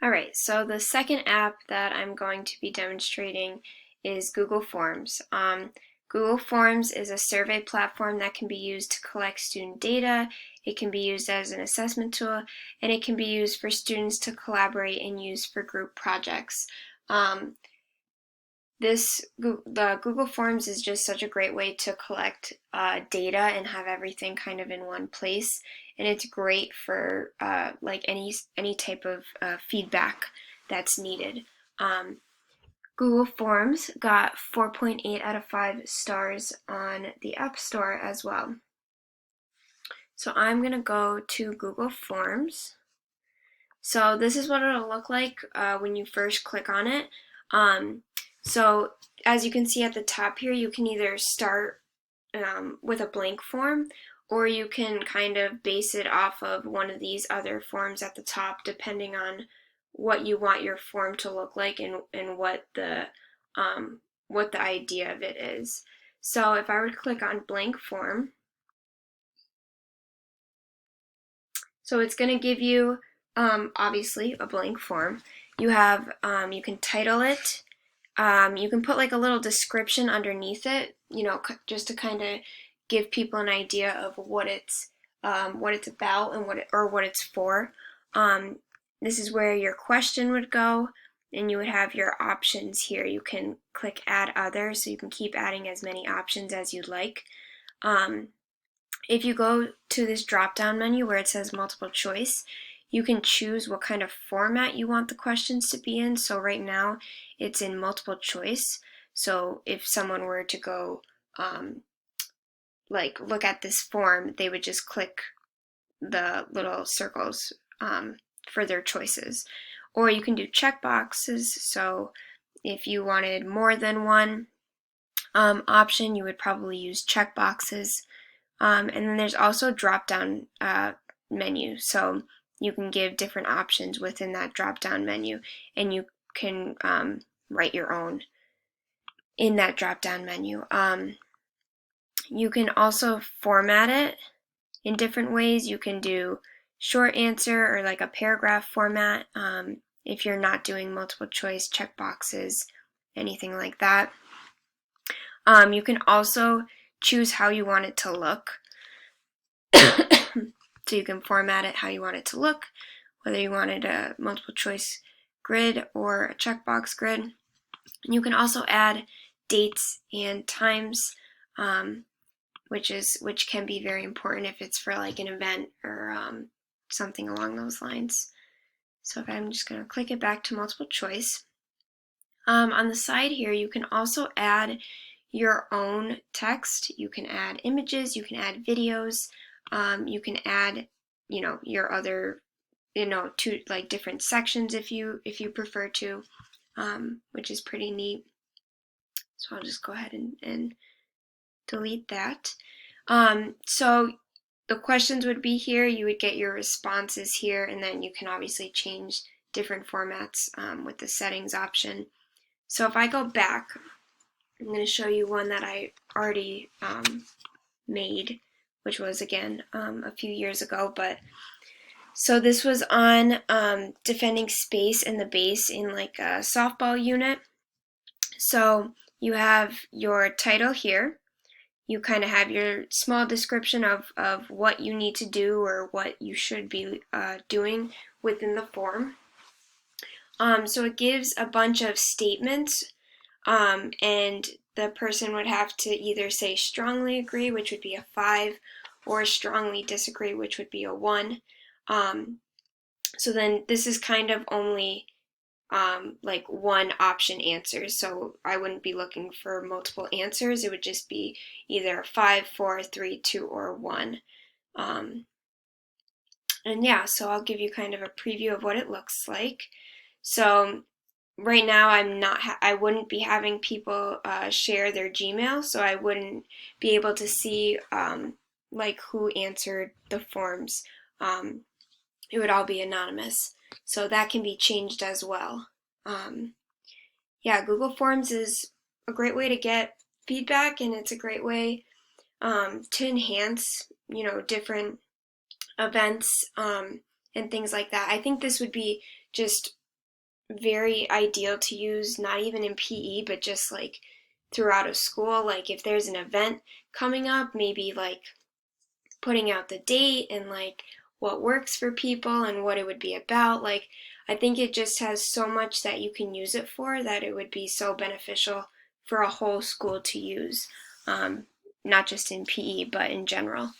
Alright, so the second app that I'm going to be demonstrating is Google Forms. Google Forms is a survey platform that can be used to collect student data, it can be used as an assessment tool, and it can be used for students to collaborate and use for group projects. Um, the Google Forms is just such a great way to collect data and have everything kind of in one place, and it's great for like any type of feedback that's needed. Um, Google Forms got 4.8 out of 5 stars on the App Store as well. So I'm going to go to Google Forms. So this is what it'll look like when you first click on it. Um, so as you can see at the top here, you can either start with a blank form, or you can kind of base it off of one of these other forms at the top, depending on what you want your form to look like and what the idea of it is. So if I were to click on blank form, so it's going to give you obviously a blank form. You have you can title it. You can put like a little description underneath it, you know, just to kind of give people an idea of what it's about and what it's for. This is where your question would go, and you would have your options here. You can click Add Other, so you can keep adding as many options as you'd like. If you go to this drop-down menu where it says multiple choice, you can choose what kind of format you want the questions to be in. So right now it's in multiple choice. So if someone were to go like look at this form, they would just click the little circles for their choices. Or you can do check boxes. So if you wanted more than one option, you would probably use check boxes. And then there's also drop-down menu, so you can give different options within that drop-down menu, and you can write your own in that drop-down menu. You can also format it in different ways. You can do short answer or like a paragraph format if you're not doing multiple choice, check boxes, anything like that. You can also choose how you want it to look. So you can format it how you want it to look, whether you wanted a multiple choice grid or a checkbox grid. And you can also add dates and times, which can be very important if it's for like an event or something along those lines. So if I'm just going to click it back to multiple choice. On the side here, you can also add your own text. You can add images, you can add videos, you can add, you know, your other, you know, to like different sections if you prefer to, which is pretty neat. So I'll just go ahead and delete that. So the questions would be here. You would get your responses here, and then you can obviously change different formats with the settings option. So if I go back, I'm going to show you one that I already made, which was again a few years ago. But so this was on defending space in the base in like a softball unit. So you have your title here. You kind of have your small description of what you need to do or what you should be doing within the form. So it gives a bunch of statements, and the person would have to either say strongly agree, which would be a 5, or strongly disagree, which would be a 1. So then this is kind of only like one option answers, so I wouldn't be looking for multiple answers. It would just be either 5, 4, 3, 2, or 1. And yeah, so I'll give you kind of a preview of what it looks like. So right now I wouldn't be having people share their Gmail, so I wouldn't be able to see like who answered the forms. It would all be anonymous, so that can be changed as well. Yeah, Google Forms is a great way to get feedback, and it's a great way to enhance, you know, different events and things like that. I think this would be just very ideal to use, not even in PE, but just like throughout a school. Like if there's an event coming up, maybe like putting out the date and like what works for people and what it would be about. Like I think it just has so much that you can use it for that it would be so beneficial for a whole school to use, not just in PE, but in general.